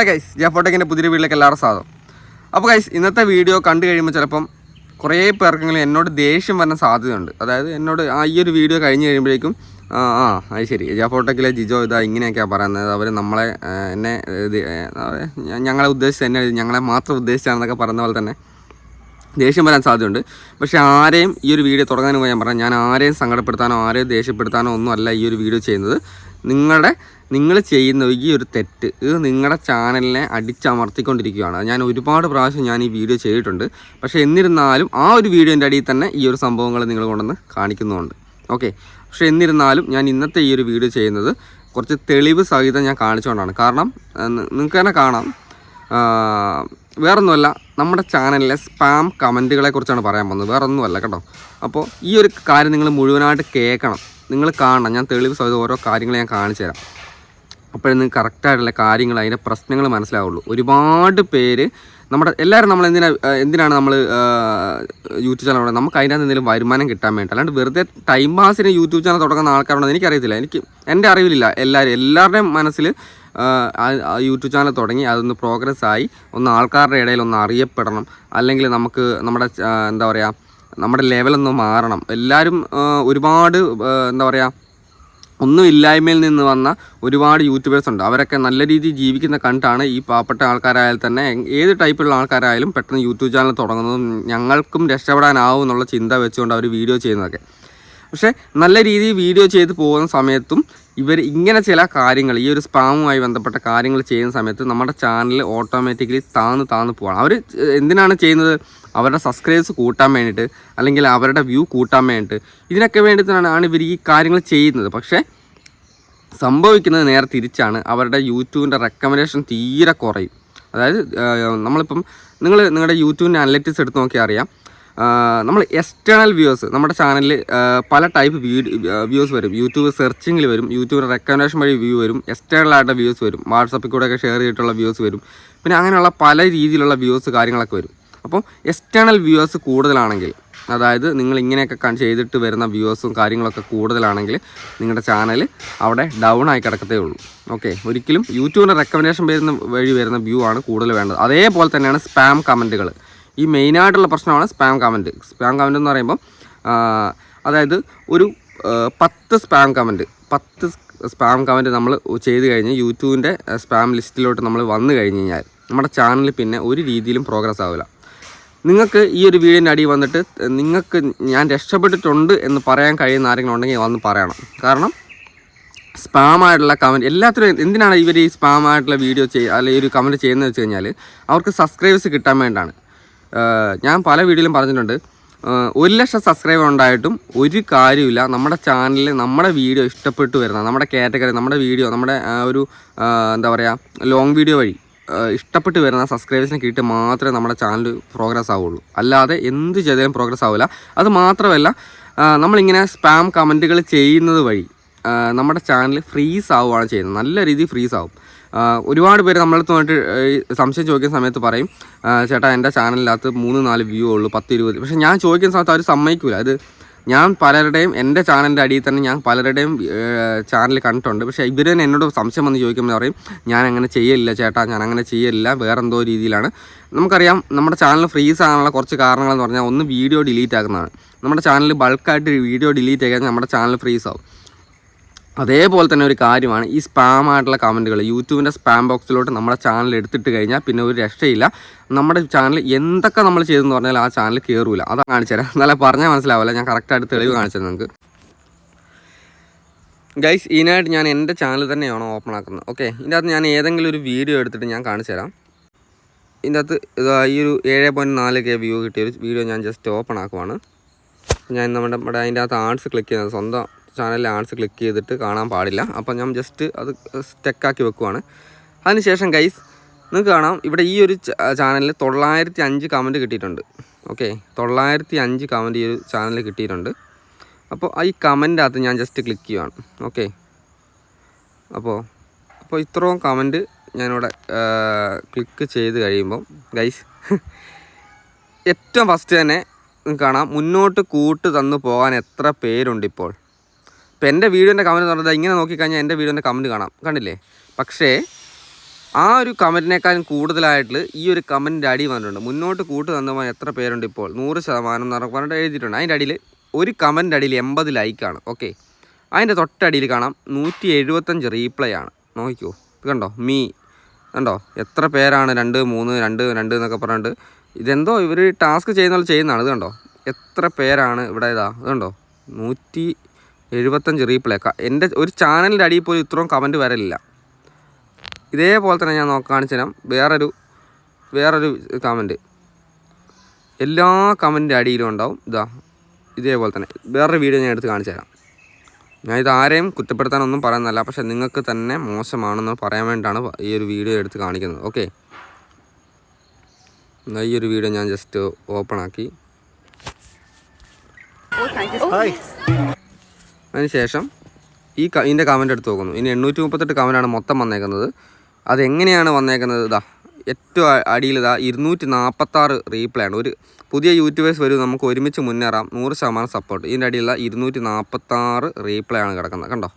Guys ജാഫോടെക്കിൻ്റെ പുതിയ വീട്ടിലേക്ക് എല്ലാവരും സ്വാഗതം. അപ്പോൾ ഗൈസ് ഇന്നത്തെ വീഡിയോ കണ്ടു കഴിയുമ്പോൾ ചിലപ്പം കുറേ പേർക്കെങ്കിലും എന്നോട് ദേഷ്യം വരാൻ സാധ്യതയുണ്ട്. അതായത് എന്നോട് ഈ ഒരു വീഡിയോ കഴിഞ്ഞ് കഴിയുമ്പോഴേക്കും അത് ശരി ജാഫോടെക്കിലെ ജിജോ ഇതാ ഇങ്ങനെയൊക്കെയാണ് പറയുന്നത്, അവർ നമ്മളെ എന്നെ ഞങ്ങളെ ഉദ്ദേശിച്ച് തന്നെ ഞങ്ങളെ മാത്രം ഉദ്ദേശിച്ചാണെന്നൊക്കെ പറയുന്ന പോലെ തന്നെ ദേഷ്യം വരാൻ സാധ്യതയുണ്ട്. പക്ഷേ ആരെയും ഈ ഒരു വീഡിയോ തുടങ്ങാനും ഞാൻ പറഞ്ഞു, ഞാൻ ആരെയും സങ്കടപ്പെടുത്താനോ ആരെയും ദേഷ്യപ്പെടുത്താനോ ഒന്നും അല്ല ഈ ഒരു വീഡിയോ ചെയ്യുന്നത്. നിങ്ങൾ ചെയ്യുന്ന ഈ ഒരു തെറ്റ് ഇത് നിങ്ങളുടെ ചാനലിനെ അടിച്ചമർത്തിക്കൊണ്ടിരിക്കുകയാണ്. ഞാൻ ഒരുപാട് പ്രാവശ്യം ഞാൻ ഈ വീഡിയോ ചെയ്തിട്ടുണ്ട്. പക്ഷേ എന്നിരുന്നാലും ആ ഒരു വീഡിയോൻ്റെ അടിയിൽ തന്നെ ഈ ഒരു സംഭവങ്ങൾ നിങ്ങൾ കൊണ്ടുവന്ന് കാണിക്കുന്നുമുണ്ട്. ഓക്കെ, പക്ഷേ എന്നിരുന്നാലും ഞാൻ ഇന്നത്തെ ഈ ഒരു വീഡിയോ ചെയ്യുന്നത് കുറച്ച് തെളിവ് സഹിതം ഞാൻ കാണിച്ചുകൊണ്ടാണ്. കാരണം നിങ്ങൾക്ക് തന്നെ കാണാം, വേറൊന്നുമല്ല, നമ്മുടെ ചാനലിലെ സ്പാം കമൻറ്റുകളെ കുറിച്ചാണ് പറയാൻ പോകുന്നത്, വേറൊന്നുമല്ല കേട്ടോ. അപ്പോൾ ഈ ഒരു കാര്യം നിങ്ങൾ മുഴുവനായിട്ട് കേൾക്കണം, നിങ്ങൾ കാണണം. ഞാൻ തെളിവ് സഹിതം ഓരോ കാര്യങ്ങൾ ഞാൻ കാണിച്ചു തരാം. അപ്പോഴേ നിങ്ങൾക്ക് കറക്റ്റായിട്ടുള്ള കാര്യങ്ങൾ, അതിൻ്റെ പ്രശ്നങ്ങൾ മനസ്സിലാവുള്ളൂ. ഒരുപാട് പേര് എല്ലാവരും നമ്മൾ എന്തിനാണ് നമ്മൾ യൂട്യൂബ് ചാനൽ തുടങ്ങുന്നത്? നമുക്ക് അതിനകത്ത് എന്തെങ്കിലും വരുമാനം കിട്ടാൻ വേണ്ടി, അല്ലാണ്ട് വെറുതെ ടൈം പാസിന് യൂട്യൂബ് ചാനൽ തുടങ്ങുന്ന ആൾക്കാരുണ്ടോ എനിക്കറിയത്തില്ല. എൻ്റെ അറിവിലില്ല. എല്ലാവരുടെയും മനസ്സിൽ യൂട്യൂബ് ചാനൽ തുടങ്ങി അതൊന്ന് പ്രോഗ്രസ് ആയി ഒന്ന് ആൾക്കാരുടെ ഇടയിൽ ഒന്ന് അറിയപ്പെടണം, അല്ലെങ്കിൽ നമുക്ക് നമ്മുടെ എന്താ പറയുക നമ്മുടെ ലെവലൊന്ന് മാറണം. എല്ലാവരും ഒരുപാട് എന്താ പറയുക ഒന്നുമില്ലായ്മയിൽ നിന്ന് വന്ന ഒരുപാട് യൂട്യൂബേഴ്സ് ഉണ്ട്. അവരൊക്കെ നല്ല രീതിയിൽ ജീവിക്കുന്ന കണ്ടാണ് ഈ പാവപ്പെട്ട ആൾക്കാരായാലും തന്നെ ഏത് ടൈപ്പുള്ള ആൾക്കാരായാലും പെട്ടെന്ന് യൂട്യൂബ് ചാനൽ തുടങ്ങുന്നതും ഞങ്ങൾക്കും രക്ഷപ്പെടാനാവും എന്നുള്ള ചിന്ത വെച്ചുകൊണ്ട് അവർ വീഡിയോ ചെയ്യുന്നതൊക്കെ. പക്ഷേ നല്ല രീതിയിൽ വീഡിയോ ചെയ്ത് പോകുന്ന സമയത്തും ഇവർ ഇങ്ങനെ ചില കാര്യങ്ങൾ, ഈ ഒരു സ്പാമുമായി ബന്ധപ്പെട്ട കാര്യങ്ങൾ ചെയ്യുന്ന സമയത്ത് നമ്മുടെ ചാനൽ ഓട്ടോമാറ്റിക്കലി താന്ന് പോകണം. അവർ എന്തിനാണ് ചെയ്യുന്നത്? അവരുടെ സബ്സ്ക്രൈബേഴ്സ് കൂട്ടാൻ വേണ്ടിയിട്ട്, അല്ലെങ്കിൽ അവരുടെ വ്യൂ കൂട്ടാൻ വേണ്ടിയിട്ട്, ഇതിനൊക്കെ വേണ്ടിയിട്ടാണ് ഇവർ ഈ കാര്യങ്ങൾ ചെയ്യുന്നത്. പക്ഷേ സംഭവിക്കുന്നത് നേരെ തിരിച്ചാണ്. അവരുടെ യൂട്യൂബിൻ്റെ റെക്കമെൻഡേഷൻ തീരെ കുറയും. അതായത് നമ്മളിപ്പം നിങ്ങളുടെ യൂട്യൂബിൻ്റെ അനലിറ്റിക്സ് എടുത്ത് നോക്കിയാൽ അറിയാം, നമ്മൾ എക്സ്റ്റേണൽ വ്യൂവേഴ്സ് നമ്മുടെ ചാനലിൽ പല ടൈപ്പ് വ്യൂസ് വരും. യൂട്യൂബ് സെർച്ചിങ്ങിൽ വരും, യൂട്യൂബിൻ്റെ റെക്കമെൻഡേഷൻ വഴി വ്യൂ വരും, എക്സ്റ്റേണലായിട്ട് വ്യൂസ് വരും, വാട്സപ്പിൽ കൂടെയൊക്കെ ഷെയർ ചെയ്തിട്ടുള്ള വ്യൂസ് വരും, പിന്നെ അങ്ങനെയുള്ള പല രീതിയിലുള്ള വ്യൂസ് കാര്യങ്ങളൊക്കെ വരും. അപ്പോൾ എക്സ്റ്റേണൽ വ്യൂവേഴ്സ് കൂടുതലാണെങ്കിൽ, അതായത് നിങ്ങൾ ഇങ്ങനെയൊക്കെ ചെയ്തിട്ട് വരുന്ന വ്യൂവേഴ്സും കാര്യങ്ങളൊക്കെ കൂടുതലാണെങ്കിൽ നിങ്ങളുടെ ചാനൽ അവിടെ ഡൗൺ ആയി കിടക്കത്തേ ഉള്ളൂ. ഓക്കെ, ഒരിക്കലും യൂട്യൂബിൻ്റെ റെക്കമെൻഡേഷൻ വഴി വരുന്ന വ്യൂ ആണ് കൂടുതൽ വേണ്ടത്. അതേപോലെ തന്നെയാണ് സ്പാം കമൻറ്റുകൾ. ഈ മെയിനായിട്ടുള്ള പ്രശ്നമാണ് സ്പാം കമൻറ്റ്. സ്പാം കമൻറ്റ് എന്ന് പറയുമ്പോൾ അതായത് ഒരു 10 സ്പാം കമൻറ്റ് നമ്മൾ ചെയ്ത് കഴിഞ്ഞ് യൂട്യൂബിൻ്റെ സ്പാം ലിസ്റ്റിലോട്ട് നമ്മൾ വന്നു കഴിഞ്ഞ് കഴിഞ്ഞാൽ നമ്മുടെ ചാനൽ പിന്നെ ഒരു രീതിയിലും പ്രോഗ്രസ് ആവില്ല. നിങ്ങൾക്ക് ഈ ഒരു വീഡിയോൻ്റെ അടി വന്നിട്ട് നിങ്ങൾക്ക് ഞാൻ രക്ഷപ്പെട്ടിട്ടുണ്ട് എന്ന് പറയാൻ കഴിയുന്ന ആരെങ്കിലും ഉണ്ടെങ്കിൽ വന്ന് പറയണം. കാരണം സ്പാമായിട്ടുള്ള കമൻറ്റ് എല്ലാത്തിനും എന്തിനാണ് ഇവർ ഈ സ്പാമായിട്ടുള്ള വീഡിയോ അല്ലെങ്കിൽ ഒരു കമൻറ്റ് ചെയ്യുന്നത് വെച്ച് കഴിഞ്ഞാൽ അവർക്ക് സബ്സ്ക്രൈബേഴ്സ് കിട്ടാൻ വേണ്ടിയാണ്. ഞാൻ പല വീഡിയോയിലും പറഞ്ഞിട്ടുണ്ട്, 1,00,000 സബ്സ്ക്രൈബർ ഉണ്ടായിട്ടും ഒരു കാര്യമില്ല. നമ്മുടെ ചാനലിൽ നമ്മുടെ വീഡിയോ ഇഷ്ടപ്പെട്ടു വരുന്ന, നമ്മുടെ കാറ്റഗറി, നമ്മുടെ വീഡിയോ, നമ്മുടെ ഒരു എന്താ പറയുക ലോങ് വീഡിയോ വഴി ഇഷ്ടപ്പെട്ട് വരുന്ന സബ്സ്ക്രൈബേഴ്സിനെ കിട്ടി മാത്രമേ നമ്മുടെ ചാനൽ പ്രോഗ്രസ് ആവുള്ളൂ. അല്ലാതെ എന്ത് ചെയ്താലും പ്രോഗ്രസ് ആവില്ല. അത് മാത്രമല്ല, നമ്മളിങ്ങനെ സ്പാം കമൻറ്റുകൾ ചെയ്യുന്നത് വഴി നമ്മുടെ ചാനൽ ഫ്രീസ് ആവുകയാണ് ചെയ്യുന്നത്. നല്ല രീതിയിൽ ഫ്രീസ് ആവും. ഒരുപാട് പേര് നമ്മളടുത്ത് വന്നിട്ട് സംശയം ചോദിക്കുന്ന സമയത്ത് പറയും, ചേട്ടാ എൻ്റെ ചാനലിനകത്ത് 3-4 വ്യൂ ഉള്ളൂ, 10-20. പക്ഷേ ഞാൻ ചോദിക്കുന്ന സമയത്ത് അവർ സമ്മതിക്കില്ല. അത് ഞാൻ പലരുടെയും എൻ്റെ ചാനലിൻ്റെ അടിയിൽ തന്നെ ഞാൻ പലരുടെയും ചാനൽ കണ്ടിട്ടുണ്ട്. പക്ഷേ ഇവർ തന്നെ എന്നോട് സംശയം വന്ന് ചോദിക്കുമ്പോൾ പറയും, ഞാൻ അങ്ങനെ ചെയ്യലില്ല ചേട്ടാ, ഞാൻ അങ്ങനെ ചെയ്യലില്ല, വേറെന്തോ രീതിയിലാണ്. നമുക്കറിയാം നമ്മുടെ ചാനൽ ഫ്രീസ് ആകാനുള്ള കുറച്ച് കാരണങ്ങളെന്ന് പറഞ്ഞാൽ, ഒന്ന് വീഡിയോ ഡിലീറ്റ് ആക്കുന്നതാണ്. നമ്മുടെ ചാനൽ ബൾക്കായിട്ട് വീഡിയോ ഡിലീറ്റ് ആക്കിയാൽ നമ്മുടെ ചാനൽ ഫ്രീസ് ആവും. അതേപോലെ തന്നെ ഒരു കാര്യമാണ് ഈ സ്പാമായിട്ടുള്ള കമൻറ്റുകൾ. യൂട്യൂബിൻ്റെ സ്പാം ബോക്സിലോട്ട് നമ്മുടെ ചാനൽ എടുത്തിട്ട് കഴിഞ്ഞാൽ പിന്നെ ഒരു രക്ഷയില്ല. നമ്മുടെ ചാനൽ എന്തൊക്കെ നമ്മൾ ചെയ്തെന്ന് പറഞ്ഞാൽ ആ ചാനൽ കയറൂല. അതാ കാണിച്ചു തരാം. എന്നാലേ പറഞ്ഞാൽ മനസ്സിലാവില്ല. ഞാൻ കറക്റ്റായിട്ട് തെളിവ് കാണിച്ചത് നിങ്ങൾക്ക്. ഗൈസ്, ഇതിനായിട്ട് ഞാൻ എൻ്റെ ചാനൽ തന്നെയാണ് ഓപ്പൺ ആക്കുന്നത്. ഓക്കെ, ഇതിൻ്റെ അകത്ത് ഞാൻ ഏതെങ്കിലും ഒരു വീഡിയോ എടുത്തിട്ട് ഞാൻ കാണിച്ചു തരാം. ഇതിൻ്റെ അകത്ത് ഈ ഒരു 7.4K വ്യൂ കിട്ടിയ ഒരു വീഡിയോ ഞാൻ ജസ്റ്റ് ഓപ്പൺ ആക്കുവാണ്. ഞാൻ നമ്മുടെ അതിൻ്റെ അകത്ത് ആഡ്സ് ക്ലിക്ക് ചെയ്യുന്നത്, സ്വന്തം ചാനലിൽ ആഡ്സ് ക്ലിക്ക് ചെയ്തിട്ട് കാണാൻ പാടില്ല. അപ്പം ഞാൻ ജസ്റ്റ് അത് സ്റ്റക്കാക്കി വെക്കുവാണ്. അതിനുശേഷം ഗൈസ് നിങ്ങൾക്ക് കാണാം, ഇവിടെ ഈ ഒരു ചാനലിൽ 905 കമൻറ്റ് കിട്ടിയിട്ടുണ്ട്. ഓക്കെ, 905 കമൻറ്റ് ഈ ഒരു ചാനലിൽ കിട്ടിയിട്ടുണ്ട്. അപ്പോൾ ഈ കമൻറ്റ് അകത്ത് ഞാൻ ജസ്റ്റ് ക്ലിക്ക് ചെയ്യുവാണ്. ഓക്കെ, അപ്പോൾ ഇത്രയും കമൻറ്റ് ഞാനിവിടെ ക്ലിക്ക് ചെയ്ത് കഴിയുമ്പം ഗൈസ് ഏറ്റവും ഫസ്റ്റ് തന്നെ നിങ്ങൾക്ക് കാണാം, മുന്നോട്ട് കൂട്ട് തന്നു പോകാൻ എത്ര പേരുണ്ട് ഇപ്പോൾ. ഇപ്പോൾ എൻ്റെ വീഡിയോൻ്റെ കമൻറ്റ് എന്ന് പറഞ്ഞാൽ ഇങ്ങനെ നോക്കിക്കഴിഞ്ഞാൽ എൻ്റെ വീഡിയോൻ്റെ കമൻറ്റ് കാണാം, കണ്ടില്ലേ? പക്ഷേ ആ ഒരു കമൻറ്റിനേക്കാളും കൂടുതലായിട്ട് ഈ ഒരു കമൻറ്റിൻ്റെ അടി വന്നിട്ടുണ്ട്. മുന്നോട്ട് കൂട്ട് തന്നവൻ എത്ര പേരുണ്ട് ഇപ്പോൾ 100% എന്ന് പറഞ്ഞിട്ട് എഴുതിയിട്ടുണ്ട്. അതിൻ്റെ അടിയിൽ ഒരു കമൻറ്റിൻ്റെ അടിയിൽ 80 ലൈക്കാണ്. ഓക്കെ, അതിൻ്റെ തൊട്ടടിയിൽ കാണാം 175 റീപ്ലൈ ആണ്. നോക്കിക്കോ, ഇത് കണ്ടോ, കണ്ടോ എത്ര പേരാണ് 2 3 2 2 എന്നൊക്കെ പറഞ്ഞിട്ട്. ഇതെന്തോ ഇവർ ടാസ്ക് ചെയ്യുന്നതാണ്. ഇത് കണ്ടോ എത്ര പേരാണ് ഇവിടെ. ഇത് കണ്ടോ 175 റീപ്ലൈ. എൻ്റെ ഒരു ചാനലിൻ്റെ അടിയിൽ പോലും ഇത്രയും കമൻറ്റ് വരലില്ല. ഇതേപോലെ തന്നെ ഞാൻ കാണിച്ചു തരാം വേറൊരു കമൻറ്റ്. എല്ലാ കമൻറ്റിൻ്റെ അടിയിലും ഉണ്ടാവും. ഇതേപോലെ തന്നെ വേറൊരു വീഡിയോ ഞാൻ എടുത്ത് കാണിച്ചു തരാം. ഞാൻ ഇത് ആരെയും കുറ്റപ്പെടുത്താനൊന്നും പറയുന്നതല്ല, പക്ഷേ നിങ്ങൾക്ക് തന്നെ മോശമാണെന്ന് പറയാൻ വേണ്ടിയിട്ടാണ് ഈ ഒരു വീഡിയോ എടുത്ത് കാണിക്കുന്നത്. ഓക്കെ, ഈ ഒരു വീഡിയോ ഞാൻ ജസ്റ്റ് ഓപ്പൺ ആക്കി. അതിനുശേഷം ഇതിൻ്റെ കമൻറ്റ് എടുത്ത് നോക്കുന്നു. ഇനി 838 കമൻറ്റാണ് മൊത്തം വന്നേക്കുന്നത്. അതെങ്ങനെയാണ് വന്നേക്കുന്നത്? ഏറ്റവും അടിയിൽ 246 റീപ്ലൈ ആണ്. ഒരു പുതിയ യൂട്യൂബേഴ്സ് വരും, നമുക്ക് ഒരുമിച്ച് മുന്നേറാം, 100% സപ്പോർട്ട്. ഇതിൻ്റെ അടിയിലുള്ള 246 റീപ്ലൈ ആണ് കിടക്കുന്നത്. കണ്ടോ,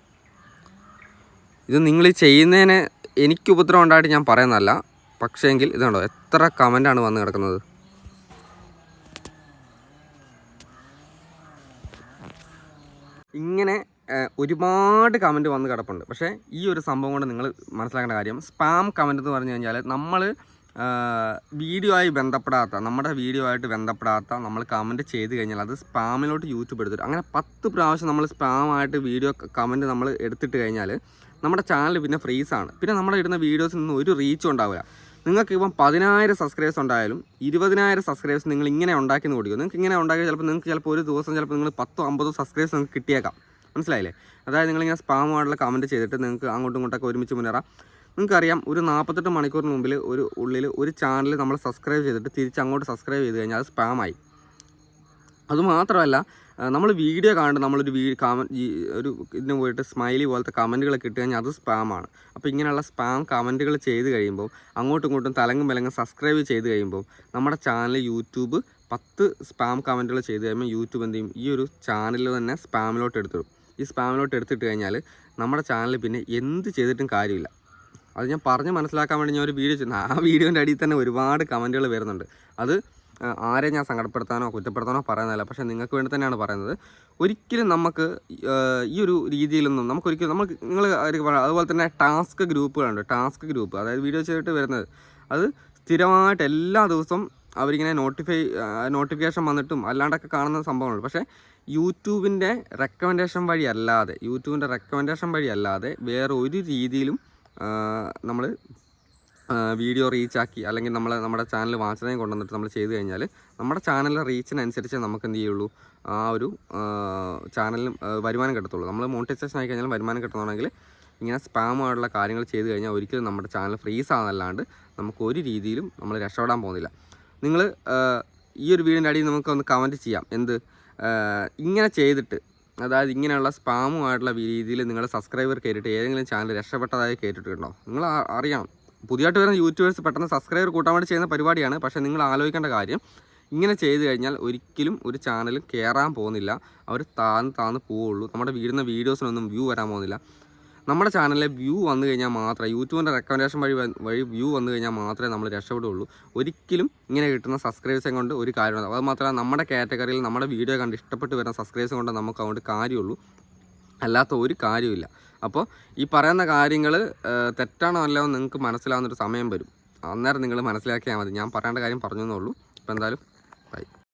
ഇത് നിങ്ങൾ ചെയ്യുന്നതിന് എനിക്ക് ഉപദ്രവം ഉണ്ടായിട്ട് ഞാൻ പറയുന്നതല്ല, പക്ഷേങ്കിൽ ഇത് കണ്ടോ എത്ര കമൻറ്റാണ് വന്ന് കിടക്കുന്നത്. ഇങ്ങനെ ഒരുപാട് കമൻറ്റ് വന്ന് കിടപ്പുണ്ട്. പക്ഷേ ഈ ഒരു സംഭവം കൊണ്ട് നിങ്ങൾ മനസ്സിലാക്കേണ്ട കാര്യം, സ്പാം കമൻറ്റ് എന്ന് പറഞ്ഞു കഴിഞ്ഞാൽ നമ്മൾ നമ്മുടെ വീഡിയോ ആയിട്ട് ബന്ധപ്പെടാത്ത നമ്മൾ കമൻറ്റ് ചെയ്ത് കഴിഞ്ഞാൽ അത് സ്പാമിലോട്ട് യൂട്യൂബ് എടുത്തിട്ട് അങ്ങനെ 10 പ്രാവശ്യം നമ്മൾ സ്പാമായിട്ട് വീഡിയോ കമൻറ്റ് നമ്മൾ എടുത്തിട്ട് കഴിഞ്ഞാൽ നമ്മുടെ ചാനൽ പിന്നെ ഫ്രീസാണ്. പിന്നെ നമ്മുടെ ഇടുന്ന വീഡിയോസിൽ നിന്ന് ഒരു റീച്ചും ഉണ്ടാവില്ല. നിങ്ങൾക്ക് ഇപ്പം 10,000 സബ്സ്ക്രൈബേഴ്സ് ഉണ്ടായാലും 20,000 സബ്സ്ക്രൈബേഴ്സ് നിങ്ങൾ ഇങ്ങനെ ഉണ്ടാക്കി ഓടിക്കും. നിങ്ങൾക്ക് ഇങ്ങനെ ഉണ്ടാക്കി ചിലപ്പോൾ ഒരു ദിവസം നിങ്ങൾ 10-50 സബ്സ്ക്രൈബേഴ്സ് നിങ്ങൾക്ക് കിട്ടിയേക്കാം. മനസ്സിലായില്ലേ? അതായത് നിങ്ങളിങ്ങനെ സ്പാമായിട്ടുള്ള കമൻറ്റ് ചെയ്തിട്ട് നിങ്ങൾക്ക് അങ്ങോട്ടും ഇങ്ങോട്ടൊക്കെ ഒരുമിച്ച് മുന്നേറാം. നിങ്ങൾക്കറിയാം, ഒരു 48 മണിക്കൂറിന് മുമ്പിൽ ഒരു ചാനൽ നമ്മൾ സബ്സ്ക്രൈബ് ചെയ്തിട്ട് തിരിച്ച് അങ്ങോട്ട് സബ്സ്ക്രൈബ് ചെയ്ത് കഴിഞ്ഞാൽ അത് സ്പാമായി. അതുമാത്രമല്ല, നമ്മൾ വീഡിയോ കാണുന്നത് നമ്മളൊരു ഇതിന് പോയിട്ട് സ്മൈലി പോലത്തെ കമൻറ്റുകളൊക്കെ ഇട്ട് കഴിഞ്ഞാൽ അത് സ്പാമാണ്. അപ്പോൾ ഇങ്ങനെയുള്ള സ്പാം കമൻറ്റുകൾ ചെയ്ത് കഴിയുമ്പോൾ അങ്ങോട്ടും ഇങ്ങോട്ടും തലങ്ങും സബ്സ്ക്രൈബ് ചെയ്ത് കഴിയുമ്പോൾ നമ്മുടെ ചാനൽ യൂട്യൂബ് 10 സ്പാം കമൻറ്റുകൾ ചെയ്ത് കഴിയുമ്പോൾ യൂട്യൂബ് എന്ത് ചെയ്യും, ഈ ഒരു ചാനൽ തന്നെ സ്പാമിലോട്ട് എടുത്തിടും. ഈ സ്പാമിലോട്ട് എടുത്തിട്ട് കഴിഞ്ഞാൽ നമ്മുടെ ചാനൽ പിന്നെ എന്ത് ചെയ്തിട്ടും കാര്യമില്ല. അത് ഞാൻ പറഞ്ഞ് മനസ്സിലാക്കാൻ വേണ്ടി ഞാൻ ഒരു വീഡിയോ ചെയ്യുന്നു. ആ വീഡിയോൻ്റെ അടിയിൽ തന്നെ ഒരുപാട് കമൻറ്റുകൾ വരുന്നുണ്ട്. അത് ആരെയും ഞാൻ സങ്കടപ്പെടുത്താനോ കുറ്റപ്പെടുത്താനോ പറയുന്നതല്ല, പക്ഷേ നിങ്ങൾക്ക് വേണ്ടി തന്നെയാണ് പറയുന്നത്. ഒരിക്കലും നമുക്ക് ഈ ഒരു രീതിയിലൊന്നും നിങ്ങൾ അതുപോലെ തന്നെ ടാസ്ക് ഗ്രൂപ്പുകളുണ്ട്. ടാസ്ക് ഗ്രൂപ്പ്, അതായത് വീഡിയോ ചെയ്തിട്ട് വരുന്നത്, അത് സ്ഥിരമായിട്ട് എല്ലാ ദിവസവും അവരിങ്ങനെ നോട്ടിഫിക്കേഷൻ വന്നിട്ടും അല്ലാണ്ടൊക്കെ കാണുന്ന സംഭവങ്ങളുണ്ട്. പക്ഷേ യൂട്യൂബിൻ്റെ റെക്കമെൻഡേഷൻ വഴി അല്ലാതെ വേറെ ഒരു രീതിയിലും നമ്മൾ വീഡിയോ റീച്ചാക്കി അല്ലെങ്കിൽ നമ്മുടെ ചാനൽ വാച്ചറിനെ കൊണ്ടുവന്നിട്ട് നമ്മൾ ചെയ്ത് കഴിഞ്ഞാൽ നമ്മുടെ ചാനലിലെ റീച്ചിനനുസരിച്ച് നമുക്ക് എന്ത് ചെയ്യുള്ളൂ, ആ ഒരു ചാനലിന് വരുമാനം കിട്ടത്തുള്ളൂ. നമ്മൾ മോണിറ്റൈസേഷൻ ആയി കഴിഞ്ഞാൽ വരുമാനം കിട്ടണമെങ്കിൽ ഇങ്ങനെ സ്പാമായിട്ടുള്ള കാര്യങ്ങൾ ചെയ്ത് കഴിഞ്ഞാൽ ഒരിക്കലും നമ്മുടെ ചാനൽ ഫ്രീസ് ആണെന്നല്ലാണ്ട് നമുക്ക് ഒരു രീതിയിലും നമ്മൾ രക്ഷപ്പെടാൻ പോകുന്നില്ല. നിങ്ങൾ ഈ ഒരു വീഡിയോൻ്റെ അടിയിൽ നമുക്കൊന്ന് കമൻറ്റ് ചെയ്യാം. ഇങ്ങനെ ചെയ്തിട്ട്, അതായത് ഇങ്ങനെയുള്ള സ്പാമുമായിട്ടുള്ള രീതിയിൽ നിങ്ങൾ സബ്സ്ക്രൈബർ കയറിയിട്ട് ഏതെങ്കിലും ചാനൽ രക്ഷപ്പെട്ടതായി കേട്ടിട്ടുണ്ടോ? നിങ്ങൾ അറിയണം, പുതിയതായിട്ട് വരുന്ന യൂട്യൂബേഴ്സ് പെട്ടെന്ന് സബ്സ്ക്രൈബർ കൂട്ടാൻ വേണ്ടി ചെയ്യുന്ന പരിപാടിയാണ്. പക്ഷേ നിങ്ങൾ ആലോചിക്കേണ്ട കാര്യം, ഇങ്ങനെ ചെയ്ത് കഴിഞ്ഞാൽ ഒരിക്കലും ഒരു ചാനലും കയറാൻ പോകുന്നില്ല. അവർ താന്ന് പോവുള്ളൂ. നമ്മുടെ വീഡിയോസിനൊന്നും വ്യൂ വരാൻ പോകുന്നില്ല. നമ്മുടെ ചാനലിലെ വ്യൂ വന്നു കഴിഞ്ഞാൽ മാത്രമേ, യൂട്യൂബിൻ്റെ റെക്കമെൻഡേഷൻ വഴി വ്യൂ വന്നു കഴിഞ്ഞാൽ മാത്രമേ നമ്മൾ രക്ഷപ്പെടുകയുള്ളൂ. ഒരിക്കലും ഇങ്ങനെ കിട്ടുന്ന സബ്സ്ക്രൈബേഴ്സും കൊണ്ട് ഒരു കാര്യമില്ല. അത് മാത്രമല്ല, നമ്മുടെ കാറ്റഗറിയിൽ നമ്മുടെ വീഡിയോ കണ്ട് ഇഷ്ടപ്പെട്ട് വരുന്ന സബ്സ്ക്രൈബേഴ്സും കൊണ്ട് നമുക്ക് അതുകൊണ്ട് കാര്യമുള്ളൂ, അല്ലാത്ത ഒരു കാര്യമില്ല. അപ്പോൾ ഈ പറയുന്ന കാര്യങ്ങൾ തെറ്റാണോ അല്ലയോ നിങ്ങൾക്ക് മനസ്സിലാവുന്നൊരു സമയം വരും. അന്നേരം നിങ്ങൾ മനസ്സിലാക്കിയാൽ മതി. ഞാൻ പറയേണ്ട കാര്യം പറഞ്ഞു എന്നുള്ളൂ. അപ്പോൾ എന്തായാലും ബൈ.